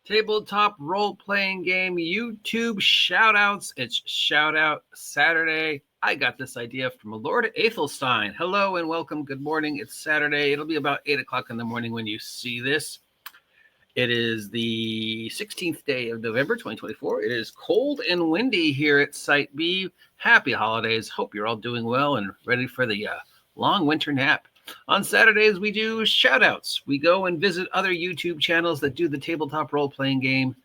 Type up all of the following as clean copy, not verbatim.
Tabletop role-playing game YouTube shoutouts. It's Shoutout Saturday. I got this idea from Lordaethelstan. Hello and welcome. Good morning. It's Saturday. It'll be about 8 o'clock in the morning when you see this. It is the 16th day of November, 2024. It is cold and windy here at Site B. Happy holidays. Hope you're all doing well and ready for the long winter nap. On Saturdays, we do shoutouts. We go and visit other YouTube channels that do the tabletop role-playing game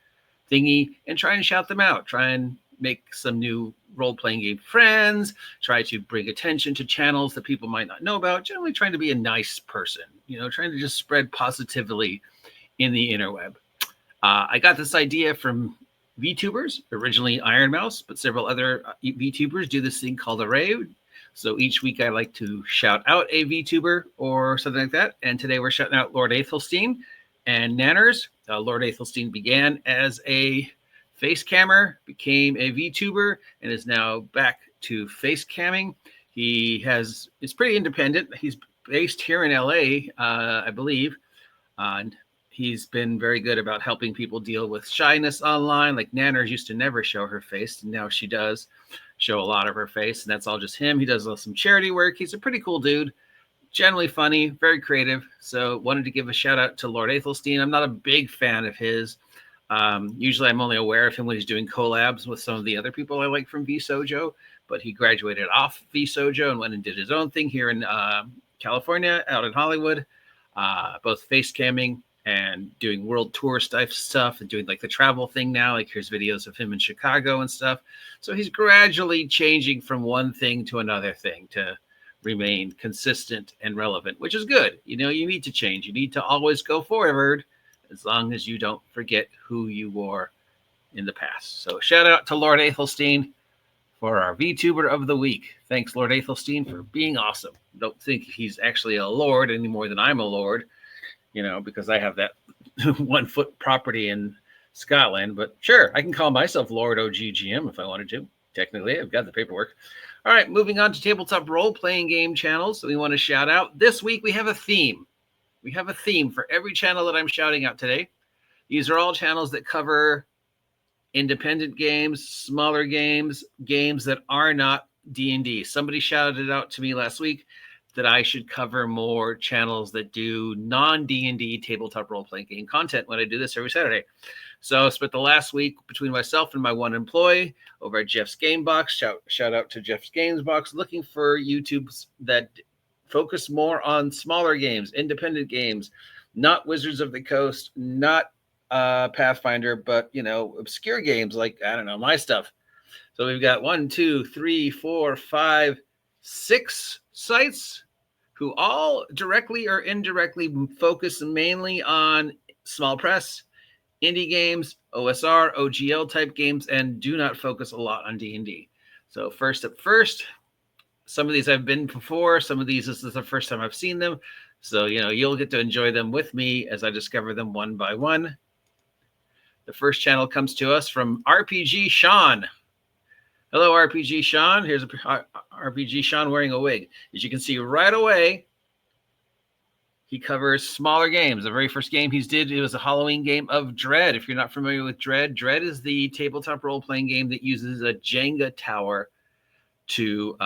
thingy and try and shout them out. Try and make some new role-playing game friends. Try to bring attention to channels that people might not know about. Generally trying to be a nice person. You know, trying to just spread positively in the interweb. I got this idea from VTubers, originally Iron Mouse, but several other VTubers do this thing called a raid. So each week I like to shout out a VTuber or something like that. And today we're shouting out Lordaethelstan and Nanners. Lordaethelstan began as a face cammer, became a VTuber, and is now back to face camming. Is pretty independent. He's based here in LA, I believe. And he's been very good about helping people deal with shyness online. Like Nanners used to never show her face, and now she does show a lot of her face, and that's all just him. He does some charity work. He's a pretty cool dude, generally funny, very creative. So wanted to give a shout out to Lordaethelstan. I'm not a big fan of his. Usually I'm only aware of him when he's doing collabs with some of the other people I like from VSojo, but he graduated off VSojo and went and did his own thing here in California, out in Hollywood, both face camming and doing world tour stuff and doing like the travel thing now. Like here's videos of him in Chicago and stuff. So he's gradually changing from one thing to another thing to remain consistent and relevant, which is good. You know, you need to change. You need to always go forward as long as you don't forget who you were in the past. So shout out to Lordaethelstan for our VTuber of the week. Thanks, Lordaethelstan, for being awesome. Don't think he's actually a lord any more than I'm a lord, you know, because I have that 1 foot property in Scotland. But sure, I can call myself Lord OGGM if I wanted to. Technically, I've got the paperwork. All right, moving on to tabletop role-playing game channels that we want to shout out. This week, we have a theme. We have a theme for every channel that I'm shouting out today. These are all channels that cover independent games, smaller games, games that are not D&D. Somebody shouted it out to me last week that I should cover more channels that do non-D&D tabletop role-playing game content when I do this every Saturday. So I spent the last week between myself and my one employee over at Jeff's Gamebox. Shout out to Jeff's Gamebox, looking for YouTubes that focus more on smaller games, independent games, not Wizards of the Coast, not Pathfinder, but, you know, obscure games like, I don't know, my stuff. So we've got 1, 2, 3, 4, 5, 6 sites who all directly or indirectly focus mainly on small press, indie games, OSR, OGL type games, and do not focus a lot on D&D. So first, some of these I've been before. Some of these, this is the first time I've seen them. So, you know, you'll get to enjoy them with me as I discover them one by one. The first channel comes to us from RPG Sean. Hello, RPG Sean. Here's a RPG Sean wearing a wig. As you can see right away, he covers smaller games. The very first game it was a Halloween game of Dread. If you're not familiar with Dread, Dread is the tabletop role-playing game that uses a Jenga tower to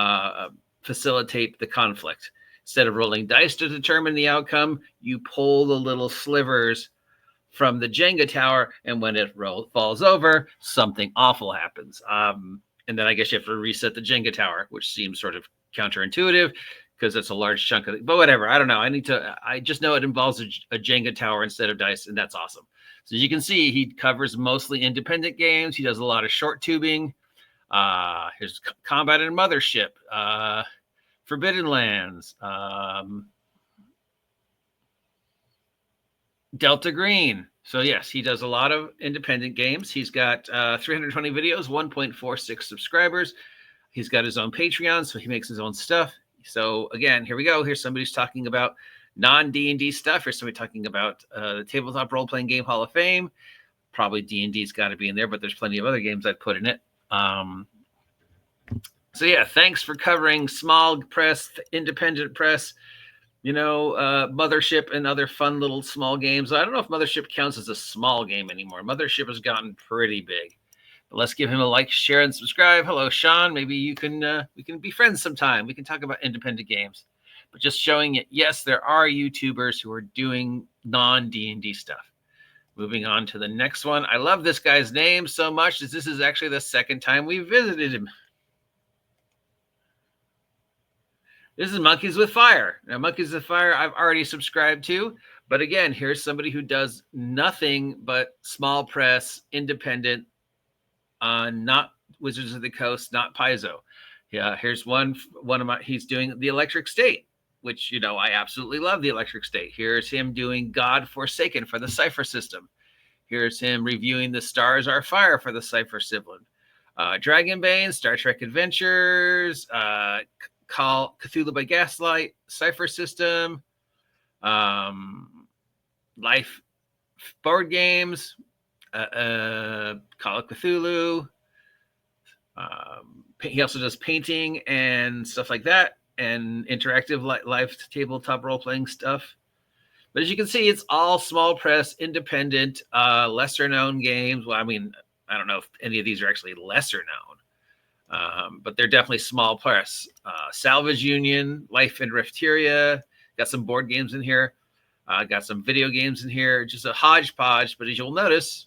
facilitate the conflict. Instead of rolling dice to determine the outcome, you pull the little slivers from the Jenga tower, and when it falls over, something awful happens. And then I guess you have to reset the Jenga tower, which seems sort of counterintuitive because it's a large chunk of it. But whatever, I don't know. I just know it involves a Jenga tower instead of dice, and that's awesome. So as you can see, he covers mostly independent games. He does a lot of short tubing. Here's Combat and Mothership, Forbidden Lands, Delta Green. So yes, he does a lot of independent games. He's got 320 videos, 1.46 subscribers. He's got his own Patreon, so he makes his own stuff. So again, here we go. Here's somebody's talking about non-D&D stuff. Here's somebody talking about the Tabletop Role-Playing Game Hall of Fame. Probably D&D's got to be in there, but there's plenty of other games I'd put in it. So yeah, thanks for covering small press, independent press, Mothership and other fun little small games. I don't know if Mothership counts as a small game anymore. Mothership has gotten pretty big. But let's give him a like, share, and subscribe. Hello, Sean. Maybe we can be friends sometime. We can talk about independent games. But just showing it, yes, there are YouTubers who are doing non-D&D stuff. Moving on to the next one. I love this guy's name so much as this is actually the second time we visited him. This is Monkeys with Fire. Now, Monkeys with Fire, I've already subscribed to. But again, here's somebody who does nothing but small press, independent, not Wizards of the Coast, not Paizo. Yeah, here's one of my, he's doing The Electric State, which, I absolutely love The Electric State. Here's him doing God Forsaken for the Cypher system. Here's him reviewing The Stars Are Fire for the Cypher system. Dragonbane, Star Trek Adventures, Call Cthulhu by Gaslight, Cypher system, Life board games, Call of Cthulhu. He also does painting and stuff like that, and interactive live tabletop role-playing stuff. But as you can see, it's all small press, independent, lesser-known games. Well, I mean, I don't know if any of these are actually lesser-known. But they're definitely small press. Salvage Union, Life and Rifteria, got some board games in here, got some video games in here, just a hodgepodge. But as you'll notice,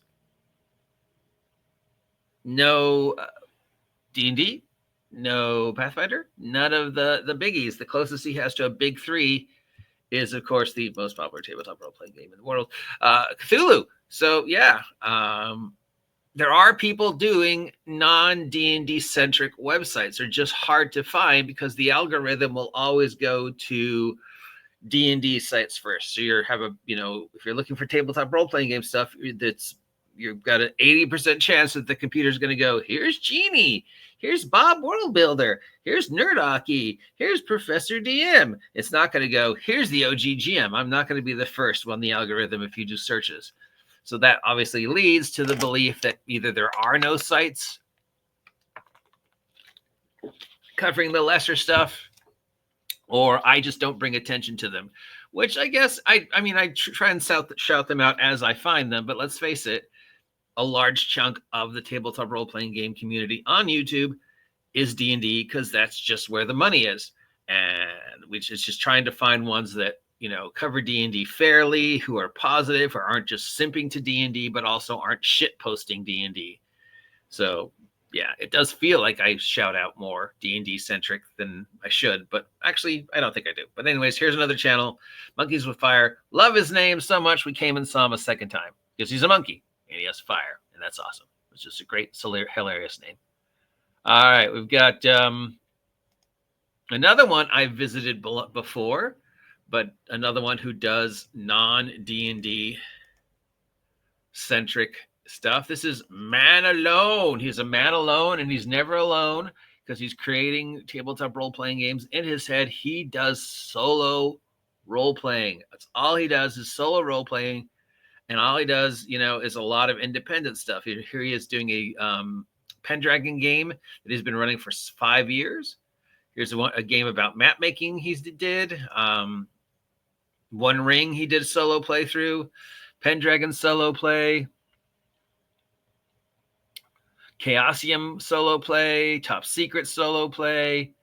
no D&D, no Pathfinder, none of the biggies. The closest he has to a big three is, of course, the most popular tabletop role-playing game in the world, Cthulhu. So yeah, there are people doing non-D&D centric websites. They're just hard to find because the algorithm will always go to D&D sites first. So if you're looking for tabletop role-playing game stuff, you've got an 80% chance that the computer's going to go, here's Genie, here's Bob World Builder, here's Nerdocky, here's Professor DM. It's not going to go, here's the OG GM. I'm not going to be the first on the algorithm if you do searches. So that obviously leads to the belief that either there are no sites covering the lesser stuff, or I just don't bring attention to them, which I guess I try and shout them out as I find them. But let's face it, a large chunk of the tabletop role-playing game community on YouTube is D&D because that's just where the money is. And which is just trying to find ones that, cover D&D fairly, who are positive, or aren't just simping to D&D, but also aren't shit posting D&D. So yeah, it does feel like I shout out more D&D centric than I should, but actually I don't think I do. But anyways, here's another channel, Monkeys with Fire. Love his name so much we came and saw him a second time because he's a monkey and he has fire, and that's awesome. It's just a great, hilarious name. All right, we've got another one I visited before, but another one who does non-D&D centric stuff. This is Man Alone. He's a man alone, and he's never alone because he's creating tabletop role-playing games in his head. He does solo role-playing. That's all he does is solo role-playing, and all he does, is a lot of independent stuff. Here he is doing a Pendragon game that he's been running for 5 years. Here's a game about map making he did. One Ring he did a solo playthrough. Pendragon solo play. Chaosium solo play. Top Secret solo play.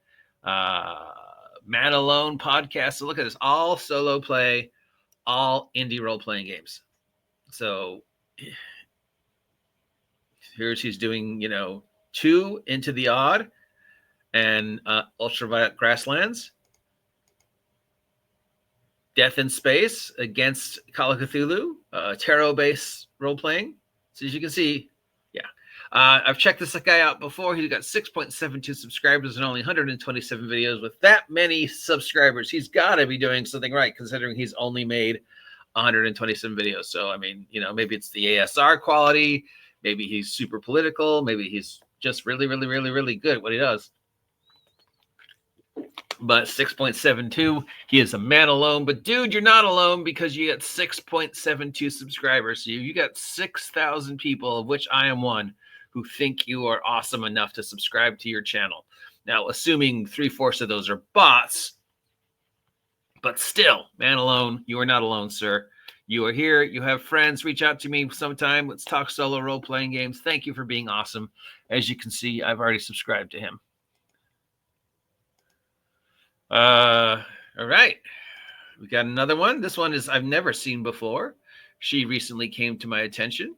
Man Alone podcast. So look at this. All solo play. All indie role-playing games. So he's doing, 2 Into the Odd and Ultraviolet Grasslands. Death in Space against Call of Cthulhu, tarot-based role-playing. So as you can see, yeah. I've checked this guy out before. He's got 6.72 subscribers and only 127 videos. With that many subscribers, he's got to be doing something right, considering he's only made 127 videos. So, I mean, maybe it's the ASR quality. Maybe he's super political. Maybe he's just really, really, really, really good at what he does. but 6.72. He is a man alone. But dude, you're not alone because you got 6.72 subscribers. So you got 6,000 people, of which I am one, who think you are awesome enough to subscribe to your channel. Now, assuming 3/4 of those are bots, but still, man alone, you are not alone, sir. You are here. You have friends. Reach out to me sometime. Let's talk solo role-playing games. Thank you for being awesome. As you can see, I've already subscribed to him. All right. We got another one. This one is I've never seen before. She recently came to my attention.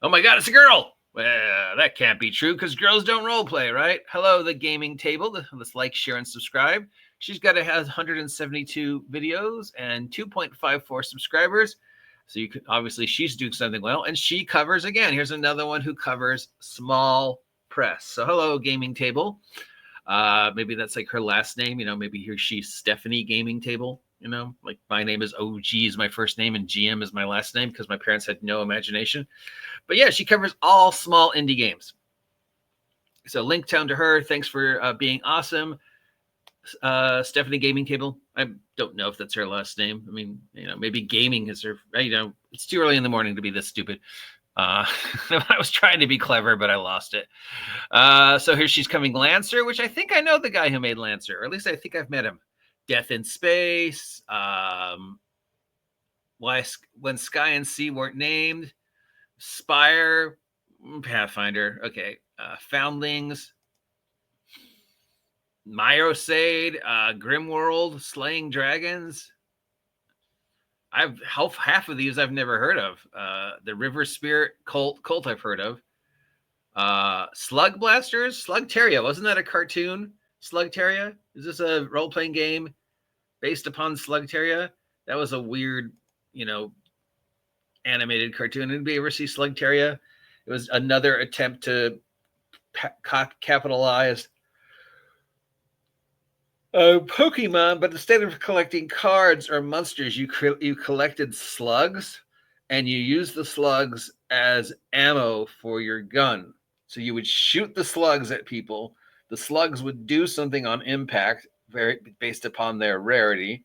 Oh my God, it's a girl. Well, that can't be true because girls don't role play, right? Hello, the gaming table. Let's like, share, and subscribe. She's got 172 videos and 2.54 subscribers. So you could obviously she's doing something well. And she covers again. Here's another one who covers small press. So hello, gaming table. Maybe that's like her last name, maybe here she's Stephanie Gaming Table, like my name is OG is my first name and GM is my last name because my parents had no imagination. But yeah, she covers all small indie games. So link down to her. Thanks for being awesome. Stephanie Gaming Table. I don't know if that's her last name. I mean, maybe gaming is her, it's too early in the morning to be this stupid. I was trying to be clever, but I lost it. So here she's coming Lancer, which I think I know the guy who made Lancer, or at least I think I've met him. Death in Space. When Sky and Sea weren't named. Spire. Pathfinder. Okay. Foundlings. Myosade. Grimworld. Slaying Dragons. Half of these I've never heard of. The River Spirit Cult I've heard of. Slug Blasters, Slugteria. Wasn't that a cartoon? Slugteria? Is this a role-playing game based upon Slugteria? That was a weird, animated cartoon. Anybody ever see Slugteria? It was another attempt to capitalize Pokemon, but instead of collecting cards or monsters, you collected slugs, and you used the slugs as ammo for your gun. So you would shoot the slugs at people. The slugs would do something on impact, based upon their rarity,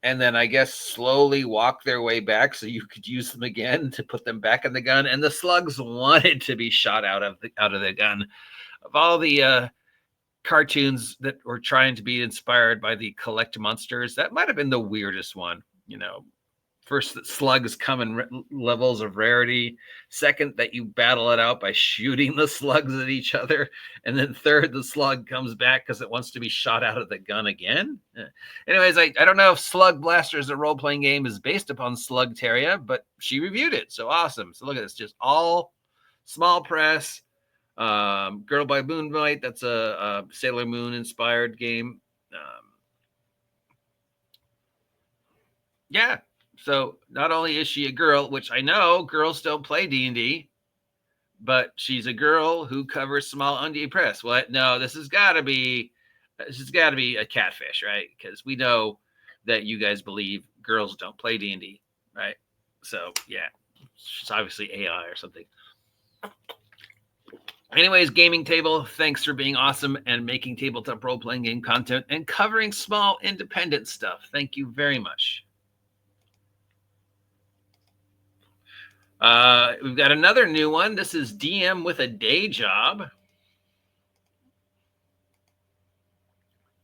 and then I guess slowly walk their way back so you could use them again to put them back in the gun. And the slugs wanted to be shot out of the gun. Of all the cartoons that were trying to be inspired by the collect monsters, that might have been the weirdest one. First, that slugs come in levels of rarity. Second, that you battle it out by shooting the slugs at each other. And then third, the slug comes back because it wants to be shot out of the gun again. Anyways, I don't know if Slug Blasters, a role-playing game, is based upon Slugteria, but she reviewed it. So awesome. So look at this. Just all small press. Girl by Moonlight. That's a Sailor Moon inspired game. Yeah. So not only is she a girl, which I know girls don't play D&D, but she's a girl who covers small indie press. What? No, this has got to be a catfish, right? Because we know that you guys believe girls don't play D&D, right? So yeah, it's obviously AI or something. Anyways, Gaming Table, thanks for being awesome and making tabletop role-playing game content and covering small independent stuff. Thank you very much. We've got another new one. This is DM with a Day Job.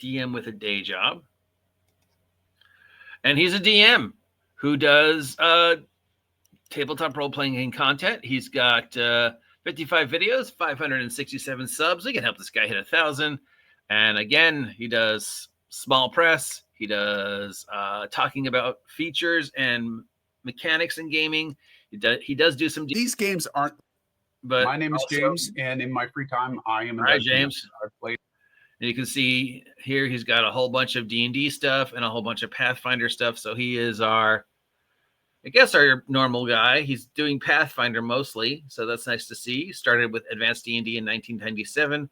DM with a Day Job. And he's a DM who does tabletop role-playing game content. He's got 55 videos, 567 subs. We can help this guy hit 1,000. And again, he does small press. He does talking about features and mechanics in gaming. He does do some. These games aren't. But my name is James, and in my free time, I am. All right, James. I've played. And you can see here he's got a whole bunch of D&D stuff and a whole bunch of Pathfinder stuff. So he is our normal guy. He's doing Pathfinder mostly, so that's nice to see. Started with Advanced D&D in 1997.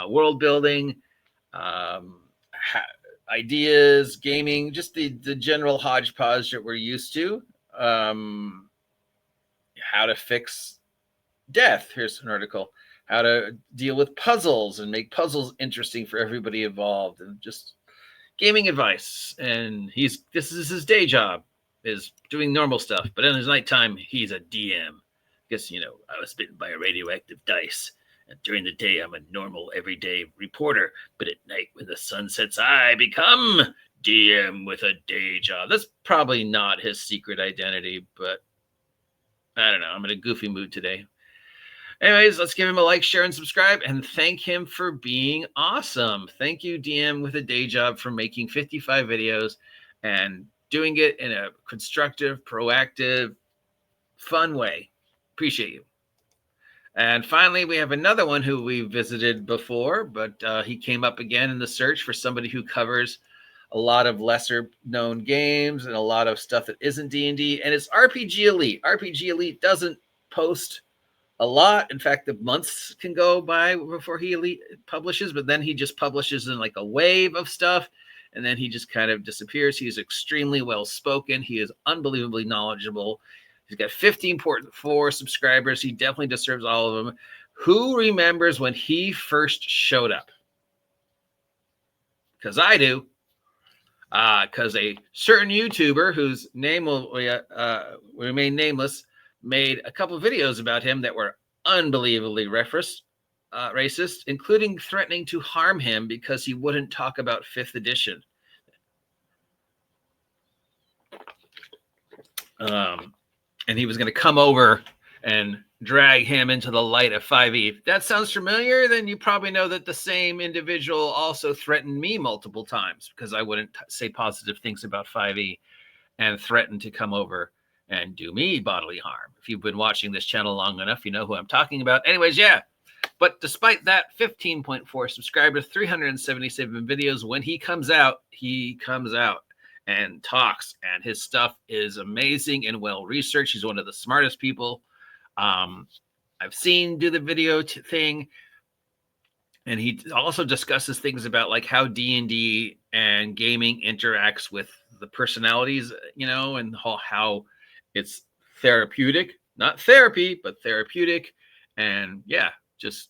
World building, ideas, gaming, just the general hodgepodge that we're used to. How to fix death. Here's an article. how to deal with puzzles and make puzzles interesting for everybody involved, and just gaming advice. And this is his day job, is doing normal stuff. But in his nighttime, he's a DM. Because, I was bitten by a radioactive dice. And during the day, I'm a normal, everyday reporter. But at night, when the sun sets, I become DM with a day job. That's probably not his secret identity, but I don't know. I'm in a goofy mood today. Anyways, let's give him a like, share, and subscribe, and thank him for being awesome. Thank you, DM with a day job, for making 55 videos and doing it in a constructive, proactive, fun way. Appreciate you. And finally, we have another one who we visited before, but he came up again in the search for somebody who covers a lot of lesser known games and a lot of stuff that isn't D&D, and it's RPG Elite. RPG Elite doesn't post a lot. In fact, the months can go by before he publishes, but then he just publishes in like a wave of stuff, and then he just kind of disappears. He's extremely well spoken. He is unbelievably knowledgeable. He's got 15.4 subscribers. He definitely deserves all of them. Who remembers when he first showed up? Because I do. Because a certain YouTuber whose name will remain nameless made a couple of videos about him that were unbelievably racist, including threatening to harm him because he wouldn't talk about 5th edition. And he was going to come over and drag him into the light of 5e. If that sounds familiar, then you probably know that the same individual also threatened me multiple times because I wouldn't say positive things about 5e, and threatened to come over and do me bodily harm. If you've been watching this channel long enough, you know who I'm talking about. Anyways, yeah. But despite that, 15.4 subscribers, 377 videos. When he comes out and talks, and his stuff is amazing and well researched. He's one of the smartest people I've seen do the video thing. And he also discusses things about like how D&D and gaming interacts with the personalities, and how it's therapeutic, not therapy, but therapeutic. And yeah, just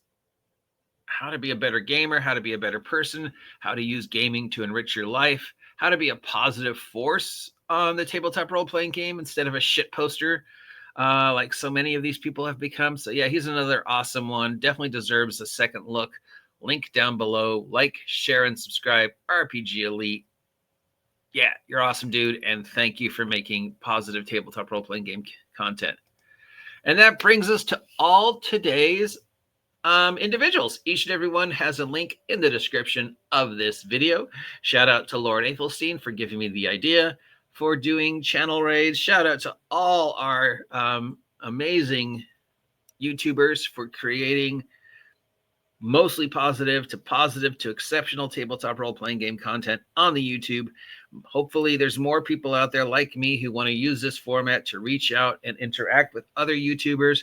how to be a better gamer, how to be a better person, how to use gaming to enrich your life, how to be a positive force on the tabletop role-playing game instead of a shit poster, like so many of these people have become. So yeah, he's another awesome one. Definitely deserves a second look. Link down below. Like, share, and subscribe. RPG Elite. Yeah, you're awesome, dude. And thank you for making positive tabletop role-playing game content. And that brings us to all today's individuals. Each and every one has a link in the description of this video. Shout out to Lordaethelstan for giving me the idea for doing channel raids. Shout out to all our amazing YouTubers for creating mostly positive to exceptional tabletop role-playing game content on the YouTube. Hopefully there's more people out there like me who want to use this format to reach out and interact with other YouTubers.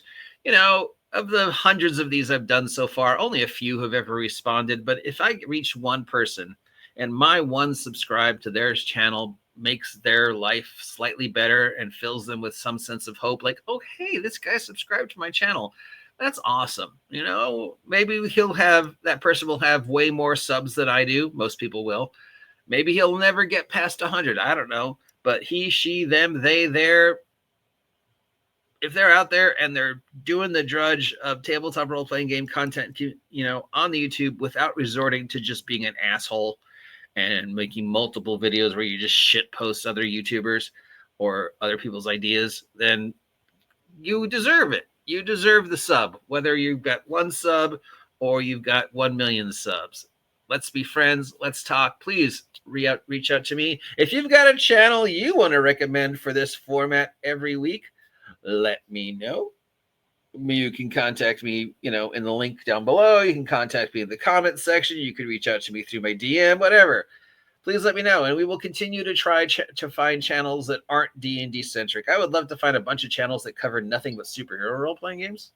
Of the hundreds of these I've done so far, only a few have ever responded. But if I reach one person and my one subscribe to their channel makes their life slightly better and fills them with some sense of hope, like, oh, hey, this guy subscribed to my channel, that's awesome. Maybe that person will have way more subs than I do. Most people will. Maybe he'll never get past 100. I don't know. But he, she, them, they, their, if they're out there and they're doing the drudge of tabletop role-playing game content, on the YouTube without resorting to just being an asshole and making multiple videos where you just shit post other YouTubers or other people's ideas, then you deserve it. You deserve the sub, whether you've got one sub or you've got 1 million subs. Let's be friends. Let's talk. Please reach out to me. If you've got a channel you want to recommend for this format every week, let me know. You can contact me, in the link down below. You can contact me in the comments section. You can reach out to me through my DM, whatever. Please let me know, and we will continue to try to find channels that aren't D&D centric. I would love to find a bunch of channels that cover nothing but superhero role-playing games.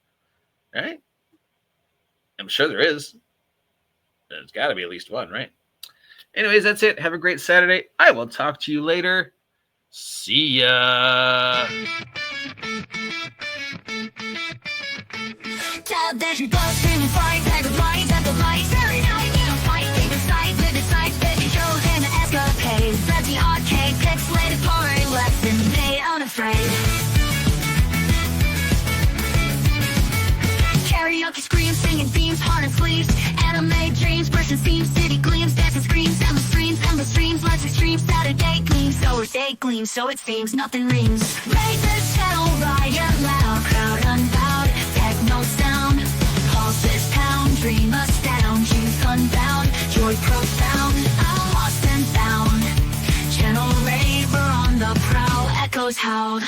All right? I'm sure there is. There's got to be at least one, right? Anyways, that's it. Have a great Saturday. I will talk to you later. See ya. loud that you buzz, screaming, fight, tag of lights at the lights. Every night you don't fight, take a sight, vivid sights, baby, show him an escapade. Fancy arcade, pixelated party, lesson, they unafraid. Karaoke screams, singing themes, heart and sleeves. Anime dreams, bursting seams, city gleams, dancing screams, endless streams, lights extreme, Saturday gleams, so it's day gleams, so it seems nothing rings. Raise the channel, riot loud, crowd unbowed, techno sound, pulses pound, dream astound, youth unbound, joy profound, I'm lost and found. Channel raver on the prowl, echoes howled.